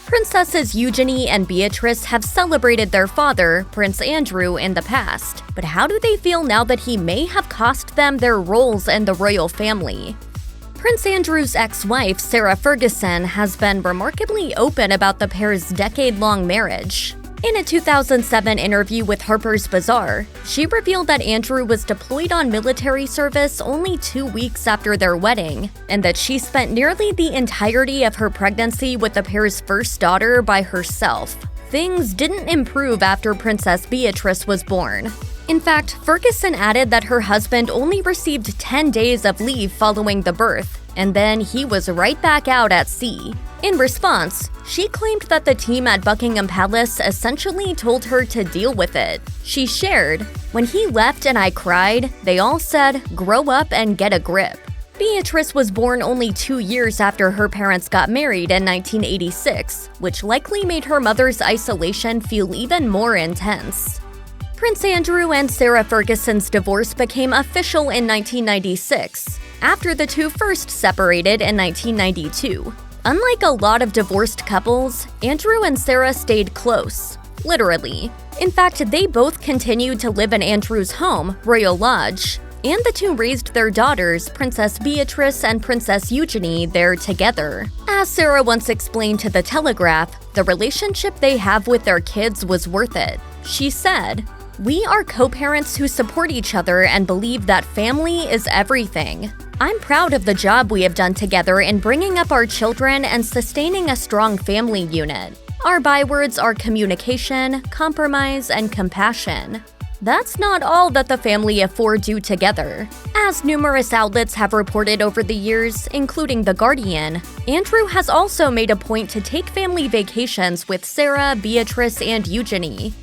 Princesses Eugenie and Beatrice have celebrated their father, Prince Andrew, in the past, but how do they feel now that he may have cost them their roles in the royal family? Prince Andrew's ex-wife, Sarah Ferguson, has been remarkably open about the pair's decade-long marriage. In a 2007 interview with Harper's Bazaar, she revealed that Andrew was deployed on military service only 2 weeks after their wedding, and that she spent nearly the entirety of her pregnancy with the pair's first daughter by herself. Things didn't improve after Princess Beatrice was born. In fact, Ferguson added that her husband only received 10 days of leave following the birth, and then he was right back out at sea. In response, she claimed that the team at Buckingham Palace essentially told her to deal with it. She shared, "When he left and I cried, they all said, 'Grow up and get a grip.'" Beatrice was born only 2 years after her parents got married in 1986, which likely made her mother's isolation feel even more intense. Prince Andrew and Sarah Ferguson's divorce became official in 1996, after the two first separated in 1992. Unlike a lot of divorced couples, Andrew and Sarah stayed close, literally. In fact, they both continued to live in Andrew's home, Royal Lodge, and the two raised their daughters, Princess Beatrice and Princess Eugenie, there together. As Sarah once explained to The Telegraph, the relationship they have with their kids was worth it. She said, "We are co-parents who support each other and believe that family is everything. I'm proud of the job we have done together in bringing up our children and sustaining a strong family unit. Our bywords are communication, compromise, and compassion." That's not all that the family of four do together. As numerous outlets have reported over the years, including The Guardian, Andrew has also made a point to take family vacations with Sarah, Beatrice, and Eugenie.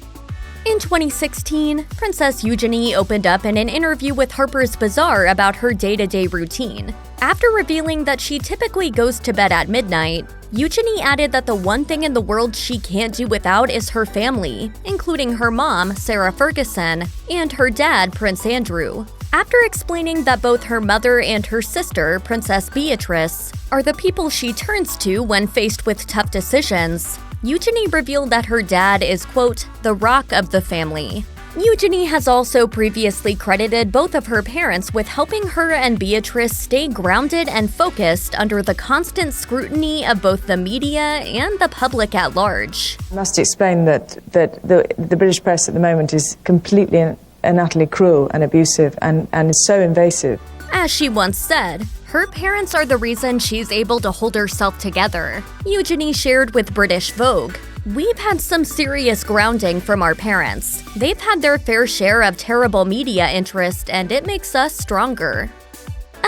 In 2016, Princess Eugenie opened up in an interview with Harper's Bazaar about her day-to-day routine. After revealing that she typically goes to bed at midnight, Eugenie added that the one thing in the world she can't do without is her family, including her mom, Sarah Ferguson, and her dad, Prince Andrew. After explaining that both her mother and her sister, Princess Beatrice, are the people she turns to when faced with tough decisions, Eugenie revealed that her dad is, quote, "the rock of the family." Eugenie has also previously credited both of her parents with helping her and Beatrice stay grounded and focused under the constant scrutiny of both the media and the public at large. I must explain that the British press at the moment is completely and utterly cruel and abusive and is so invasive. As she once said, her parents are the reason she's able to hold herself together. Eugenie shared with British Vogue, "We've had some serious grounding from our parents. They've had their fair share of terrible media interest, and it makes us stronger."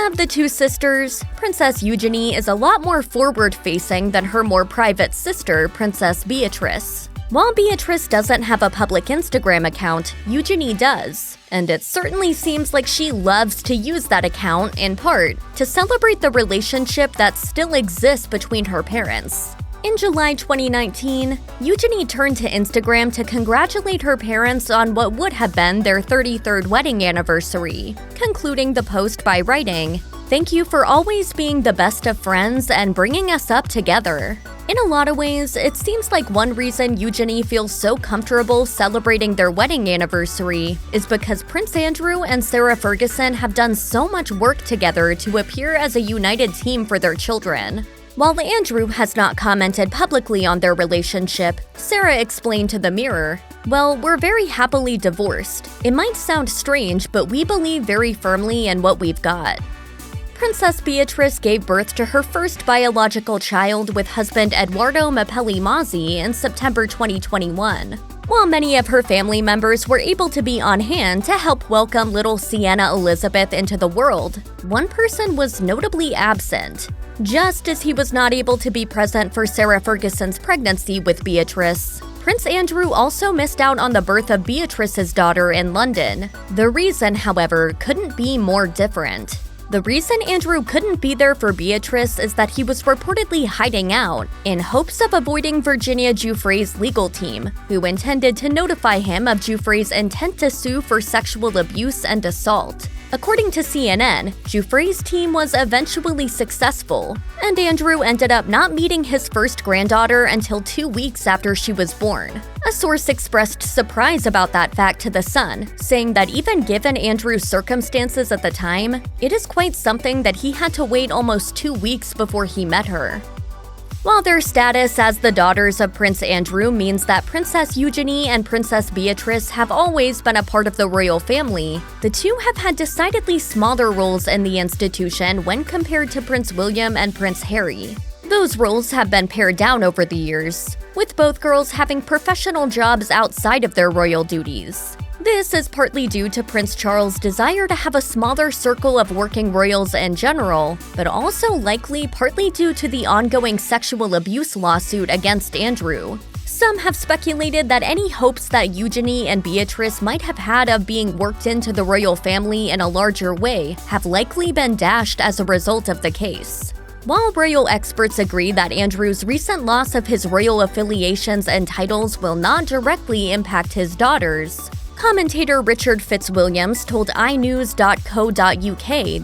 Of the two sisters, Princess Eugenie is a lot more forward-facing than her more private sister, Princess Beatrice. While Beatrice doesn't have a public Instagram account, Eugenie does, and it certainly seems like she loves to use that account, in part, to celebrate the relationship that still exists between her parents. In July 2019, Eugenie turned to Instagram to congratulate her parents on what would have been their 33rd wedding anniversary, concluding the post by writing, "Thank you for always being the best of friends and bringing us up together." In a lot of ways, it seems like one reason Eugenie feels so comfortable celebrating their wedding anniversary is because Prince Andrew and Sarah Ferguson have done so much work together to appear as a united team for their children. While Andrew has not commented publicly on their relationship, Sarah explained to The Mirror, "Well, we're very happily divorced. It might sound strange, but we believe very firmly in what we've got." Princess Beatrice gave birth to her first biological child with husband Edoardo Mapelli Mozzi in September 2021. While many of her family members were able to be on hand to help welcome little Sienna Elizabeth into the world, one person was notably absent. Just as he was not able to be present for Sarah Ferguson's pregnancy with Beatrice, Prince Andrew also missed out on the birth of Beatrice's daughter in London. The reason, however, couldn't be more different. The reason Andrew couldn't be there for Beatrice is that he was reportedly hiding out in hopes of avoiding Virginia Guiffre's legal team, who intended to notify him of Guiffre's intent to sue for sexual abuse and assault. According to CNN, Giuffre's team was eventually successful, and Andrew ended up not meeting his first granddaughter until 2 weeks after she was born. A source expressed surprise about that fact to The Sun, saying that even given Andrew's circumstances at the time, it is quite something that he had to wait almost 2 weeks before he met her. While their status as the daughters of Prince Andrew means that Princess Eugenie and Princess Beatrice have always been a part of the royal family, the two have had decidedly smaller roles in the institution when compared to Prince William and Prince Harry. Those roles have been pared down over the years, with both girls having professional jobs outside of their royal duties. This is partly due to Prince Charles' desire to have a smaller circle of working royals in general, but also likely partly due to the ongoing sexual abuse lawsuit against Andrew. Some have speculated that any hopes that Eugenie and Beatrice might have had of being worked into the royal family in a larger way have likely been dashed as a result of the case. While royal experts agree that Andrew's recent loss of his royal affiliations and titles will not directly impact his daughters, commentator Richard Fitzwilliams told inews.co.uk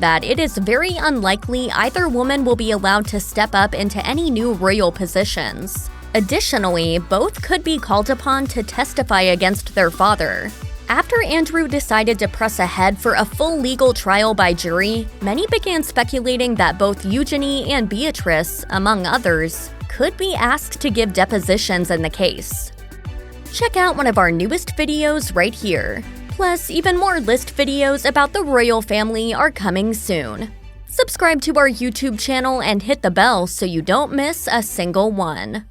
that it is very unlikely either woman will be allowed to step up into any new royal positions. Additionally, both could be called upon to testify against their father. After Andrew decided to press ahead for a full legal trial by jury, many began speculating that both Eugenie and Beatrice, among others, could be asked to give depositions in the case. Check out one of our newest videos right here. Plus, even more list videos about the royal family are coming soon. Subscribe to our YouTube channel and hit the bell so you don't miss a single one.